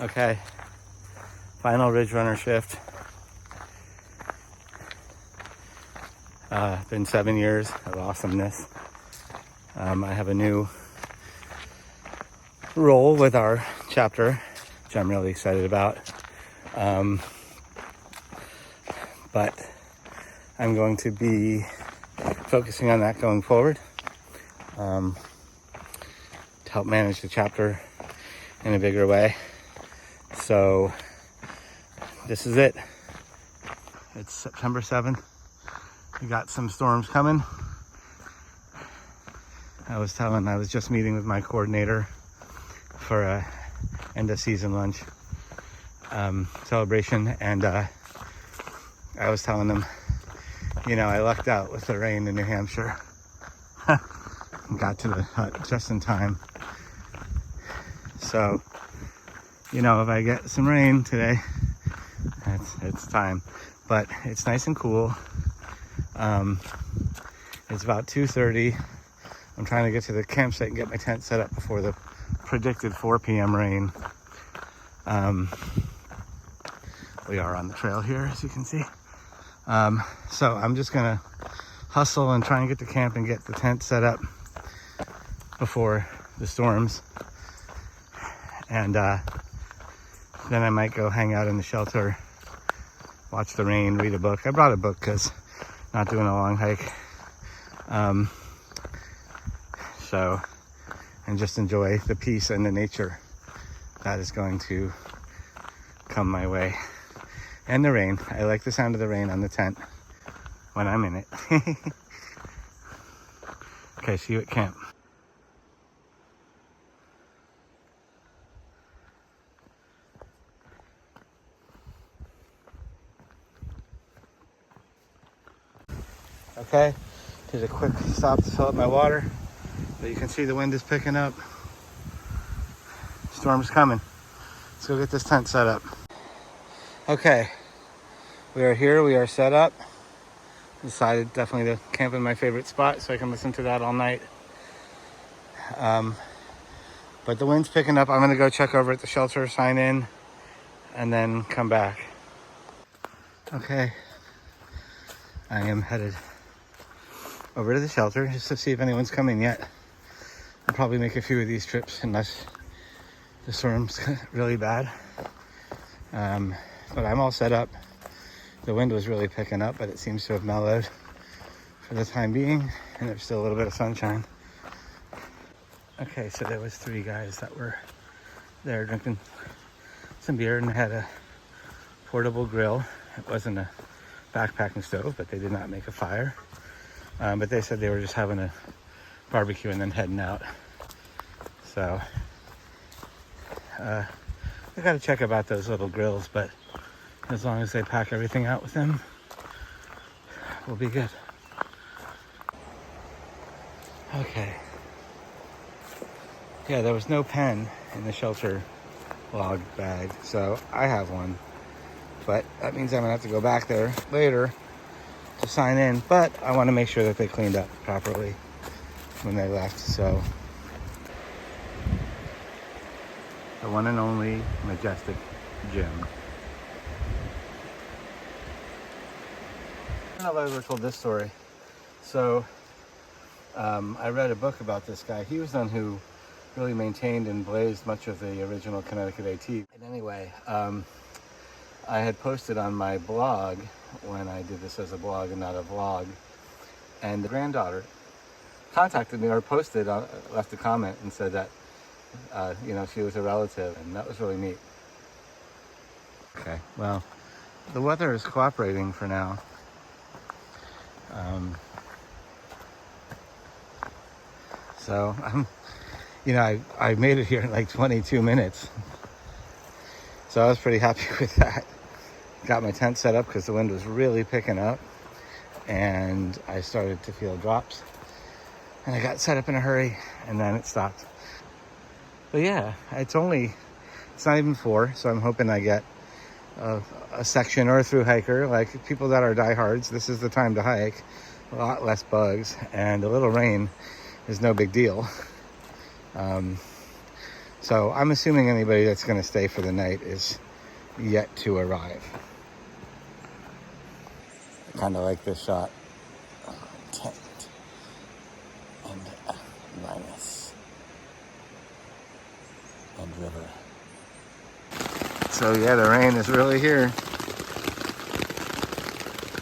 Okay, final Ridgerunner shift. Been 7 years of awesomeness. I have a new role with our chapter, which I'm really excited about. But I'm going to be focusing on that going forward, to help manage the chapter in a bigger way. So this is it. It's September 7th. We got some storms coming. I was just meeting with my coordinator for a end of season lunch celebration, and I was telling them, I lucked out with the rain in New Hampshire. Got to the hut just in time. So, if I get some rain today, it's time. But it's nice and cool. It's about 2:30. I'm trying to get to the campsite and get my tent set up before the predicted 4 p.m. rain. We are on the trail here, as you can see. So I'm just gonna hustle and try and get to camp and get the tent set up before the storms. And then I might go hang out in the shelter, watch the rain, read a book. I brought a book because not doing a long hike. And just enjoy the peace and the nature that is going to come my way. And the rain. I like the sound of the rain on the tent when I'm in it. Okay, see you at camp. Okay, did a quick stop to fill up my water, but you can see the wind is picking up. Storm's coming. Let's go get this tent set up. Okay, we are here, we are set up. Decided definitely to camp in my favorite spot so I can listen to that all night. But the wind's picking up. I'm gonna go check over at the shelter, sign in, and then come back. Okay, I am headed over to the shelter just to see if anyone's coming yet. I'll probably make a few of these trips unless the storm's really bad. But I'm all set up. The wind was really picking up, but it seems to have mellowed for the time being, and there's still a little bit of sunshine. Okay, so there was 3 guys that were there drinking some beer, and they had a portable grill. It wasn't a backpacking stove, but they did not make a fire. But they said they were just having a barbecue and then heading out. So I got to check about those little grills, but as long as they pack everything out with them, we'll be good. Okay. Yeah, there was no pen in the shelter log bag, so I have one. But that means I'm gonna have to go back there later to sign in, but I want to make sure that they cleaned up properly when they left. So the one and only Majestic Gym. I don't know if I ever told this story. So I read a book about this guy. He was the one who really maintained and blazed much of the original Connecticut A.T. And anyway, I had posted on my blog when I did this as a blog and not a vlog, and the granddaughter contacted me or posted, left a comment and said that she was a relative, and that was really neat. Okay, well, the weather is cooperating for now. So I made it here in like 22 minutes, so I was pretty happy with that. Got my tent set up because the wind was really picking up, and I started to feel drops, and I got set up in a hurry, and then it stopped. But yeah, it's not even 4, so I'm hoping I get a section or a through hiker. Like people that are diehards, this is the time to hike. A lot less bugs, and a little rain is no big deal. So I'm assuming anybody that's going to stay for the night is yet to arrive. I kind of like this shot. Tent and Linus and river. So yeah, the rain is really here.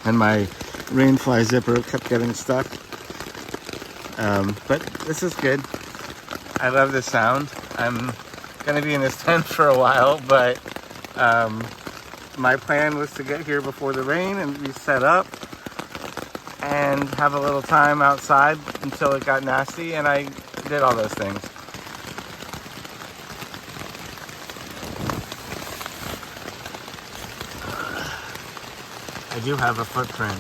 And my rainfly zipper kept getting stuck. But this is good. I love this sound. I'm gonna be in this tent for a while, but my plan was to get here before the rain and be set up and have a little time outside until it got nasty, and I did all those things. I do have a footprint.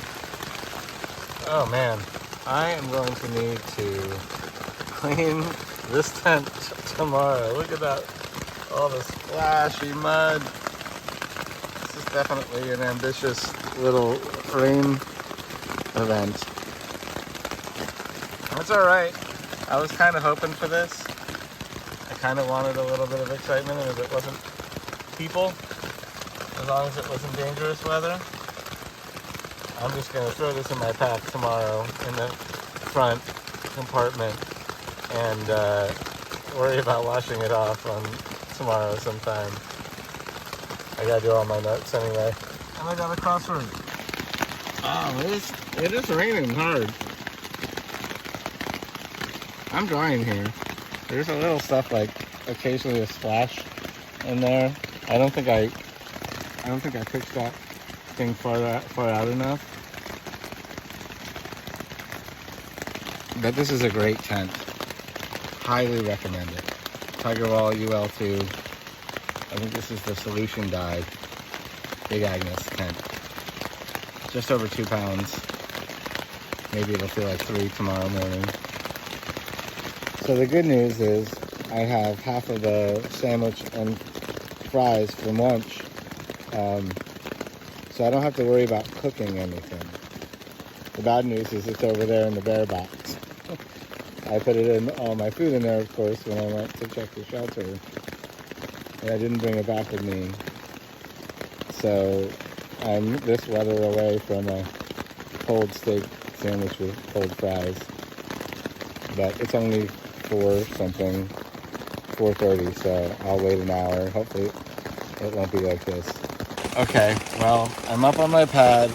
Oh man, I am going to need to clean this tent tomorrow. Look at that, all the splashy mud. This is definitely an ambitious little rain event. That's all right. I was kind of hoping for this. I kind of wanted a little bit of excitement, and if it wasn't people, as long as it wasn't dangerous weather, I'm just going to throw this in my pack tomorrow in the front compartment and worry about washing it off on tomorrow sometime. I got to do all my notes anyway. And I got a crossword. Oh, it is raining hard. I'm drying here. There's a little stuff like occasionally a splash in there. I don't think I pitched that thing far out enough. But this is a great tent. Highly recommend it. Tigerwall UL2. I think this is the Solution Dyed Big Agnes tent. Just over 2 pounds. Maybe it'll feel like 3 tomorrow morning. So the good news is I have half of the sandwich and fries from lunch. So I don't have to worry about cooking anything. The bad news is it's over there in the bear box. I put it in all my food in there, of course, when I went to check the shelter. And I didn't bring it back with me. So I'm this weather away from a cold steak sandwich with cold fries. But it's only 4:30, so I'll wait an hour. Hopefully it won't be like this. Okay, well, I'm up on my pad.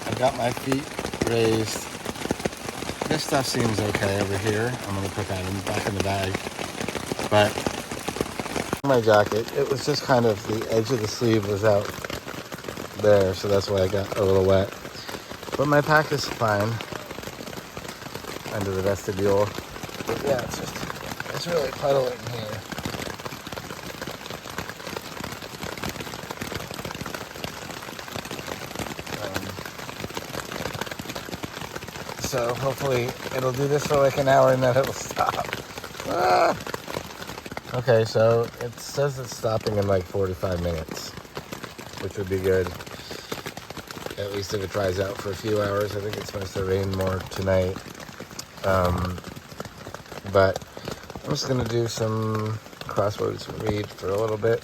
I've got my feet raised. This stuff seems okay over here. I'm gonna put that back in the bag. But my jacket, it was just kind of the edge of the sleeve was out there, so that's why I got a little wet. But my pack is fine under the vestibule. But yeah, it's really puddling here. So hopefully it'll do this for like an hour and then it'll stop. Ah! Okay, so it says it's stopping in like 45 minutes, which would be good. At least if it dries out for a few hours. I think it's supposed to rain more tonight. But I'm just gonna do some crosswords read for a little bit.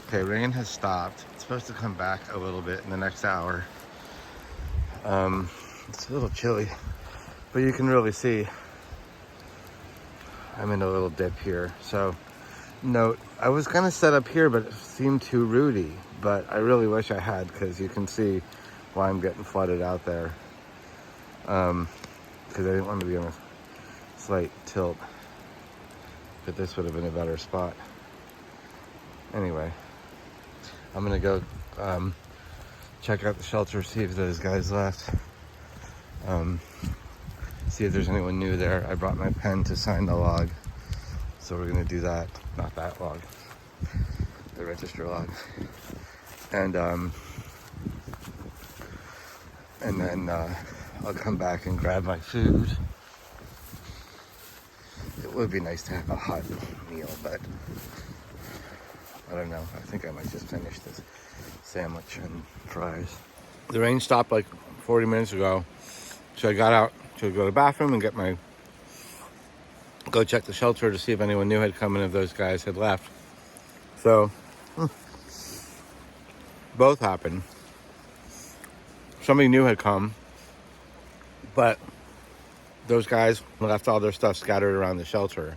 Okay, rain has stopped. It's supposed to come back a little bit in the next hour. It's a little chilly, but you can really see I'm in a little dip here. So note, I was gonna set up here, but it seemed too rooty, but I really wish I had, because you can see why I'm getting flooded out there. Because I didn't want to be on a slight tilt, but this would have been a better spot. Anyway, I'm gonna go check out the shelter, see if those guys left. See if there's anyone new there. I brought my pen to sign the log, so we're gonna do that. Not that log, the register log. And then I'll come back and grab my food. It would be nice to have a hot meal, but I don't know. I think I might just finish this sandwich and fries. The rain stopped like 40 minutes ago, so I got out to go to the bathroom and get my go check the shelter to see if anyone new had come and if those guys had left. So both happened. Somebody new had come, but those guys left all their stuff scattered around the shelter.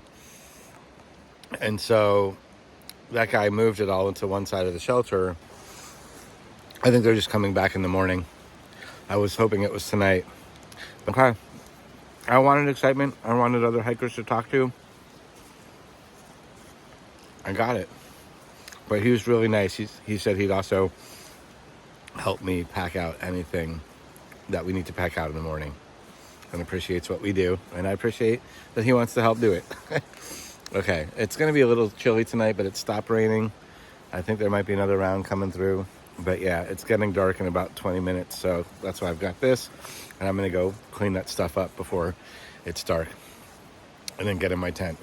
And so that guy moved it all into one side of the shelter. I think they're just coming back in the morning. I was hoping it was tonight. Okay. I wanted excitement. I wanted other hikers to talk to. I got it. But he was really nice. He said he'd also help me pack out anything that we need to pack out in the morning, and appreciates what we do. And I appreciate that he wants to help do it. Okay, it's going to be a little chilly tonight, but it stopped raining. I think there might be another round coming through. But yeah, it's getting dark in about 20 minutes. So that's why I've got this. And I'm going to go clean that stuff up before it's dark. And then get in my tent.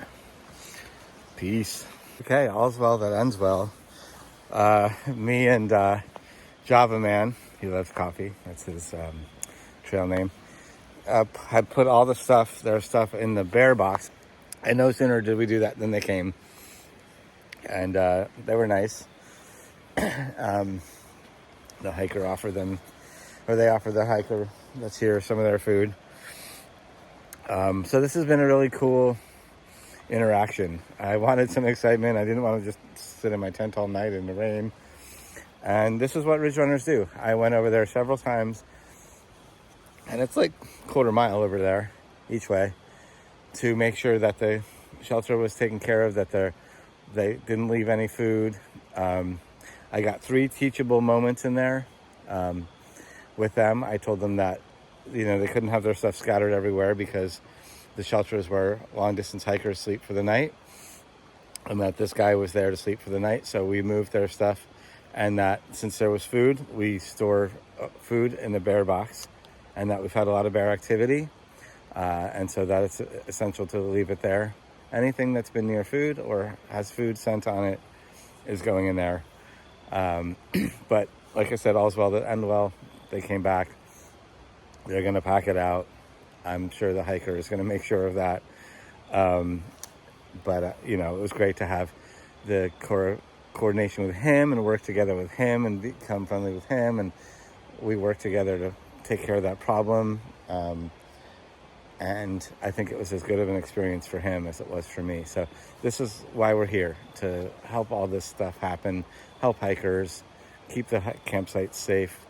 Peace. Okay, all's well that ends well. Me and Java Man, he loves coffee. That's his trail name. Had put all their stuff in the bear box. And no sooner did we do that than they came. And they were nice. The hiker offered them, or they offered the hiker that's here some of their food. So this has been a really cool interaction. I wanted some excitement. I didn't want to just sit in my tent all night in the rain. And this is what Ridgerunners do. I went over there several times, and it's like a quarter mile over there each way, to make sure that the shelter was taken care of, that they didn't leave any food. I got 3 teachable moments in there with them. I told them that, they couldn't have their stuff scattered everywhere because the shelters where long-distance hikers sleep for the night, and that this guy was there to sleep for the night. So we moved their stuff, and that since there was food, we store food in the bear box, and that we've had a lot of bear activity. And so that it's essential to leave it there. Anything that's been near food or has food scent on it is going in there. But like I said, all's well that end well. They came back. They're going to pack it out. I'm sure the hiker is going to make sure of that. But it was great to have the coordination with him and work together with him and become friendly with him. And we worked together to take care of that problem. And I think it was as good of an experience for him as it was for me. So this is why we're here, to help all this stuff happen, help hikers, keep the campsites safe,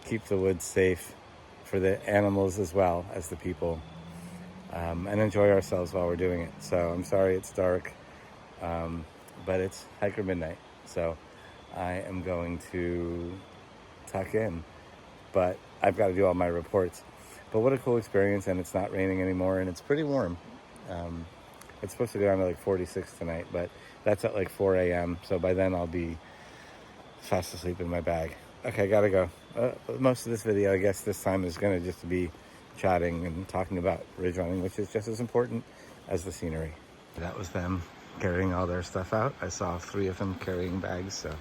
keep the woods safe for the animals as well as the people, and enjoy ourselves while we're doing it. So I'm sorry it's dark, but it's hiker midnight. So I am going to tuck in, but I've got to do all my reports. But what a cool experience, and it's not raining anymore, and it's pretty warm. It's supposed to go down to like 46 tonight, but that's at like 4 a.m. So by then I'll be fast asleep in my bag. Okay, gotta go. Most of this video, I guess this time, is going to just be chatting and talking about Ridgerunning, which is just as important as the scenery. That was them carrying all their stuff out. I saw 3 of them carrying bags, so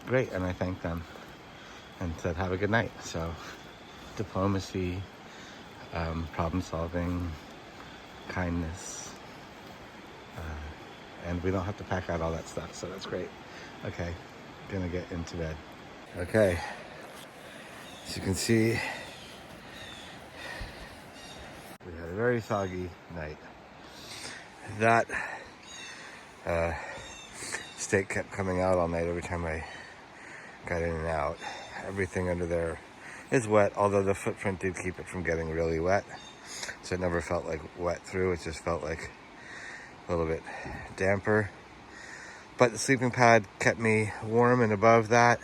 great, and I thanked them and said have a good night. So diplomacy, problem solving, kindness, and we don't have to pack out all that stuff, so that's great. Okay, gonna get into bed. Okay, as you can see, we had a very soggy night. That steak kept coming out all night every time I got in and out. Everything under there is wet, although the footprint did keep it from getting really wet. So it never felt like wet through, it just felt like a little bit damper. But the sleeping pad kept me warm and above that.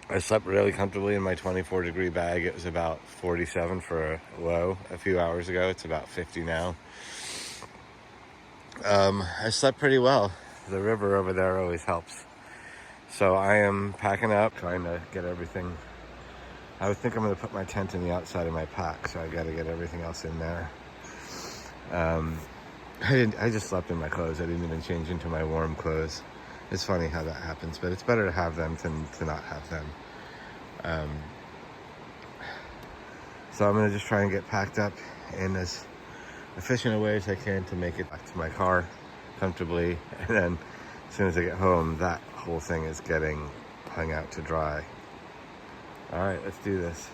I slept really comfortably in my 24-degree bag. It was about 47 for a low a few hours ago. It's about 50 now. I slept pretty well. The river over there always helps. So I am packing up, trying to get everything. I think I'm going to put my tent in the outside of my pack, so I got to get everything else in there. I just slept in my clothes. I didn't even change into my warm clothes. It's funny how that happens, but it's better to have them than to not have them. So I'm going to just try and get packed up in as efficient way as I can to make it back to my car comfortably. And then as soon as I get home, that whole thing is getting hung out to dry. All right, let's do this.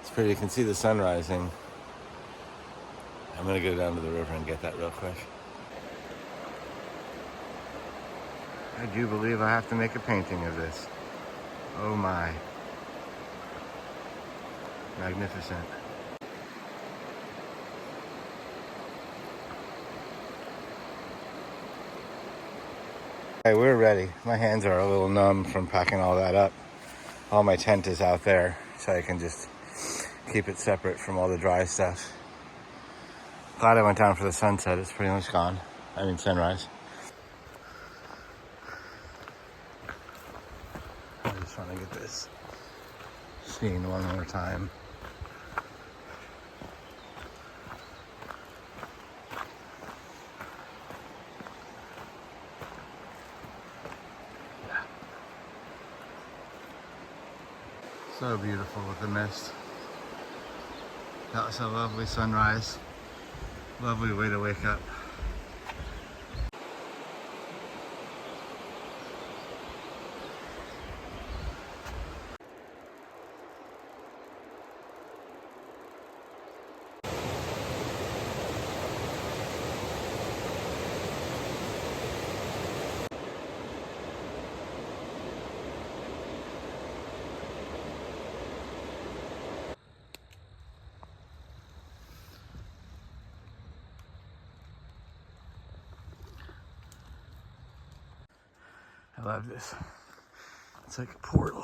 It's pretty, you can see the sun rising. I'm gonna go down to the river and get that real quick. I do believe I have to make a painting of this. Oh my. Magnificent. Okay, we're ready. My hands are a little numb from packing all that up. All my tent is out there, so I can just keep it separate from all the dry stuff. Glad I went down for the sunset. It's pretty much gone. I mean, sunrise. I just want to get this scene one more time. So beautiful with the mist. That was a lovely sunrise. Lovely way to wake up. I love this. It's like a portal.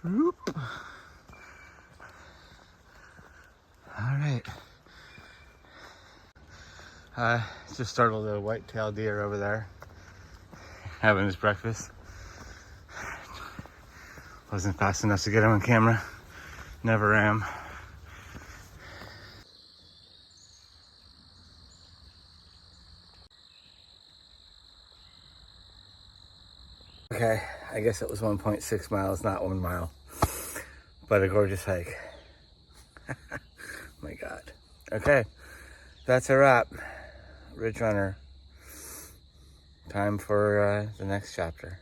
Whoop. All right. Just startled a white-tailed deer over there having his breakfast. Wasn't fast enough to get him on camera. Never am. Okay, I guess it was 1.6 miles, not 1 mile, but a gorgeous hike. My God. Okay, that's a wrap. Ridgerunner. Time for the next chapter.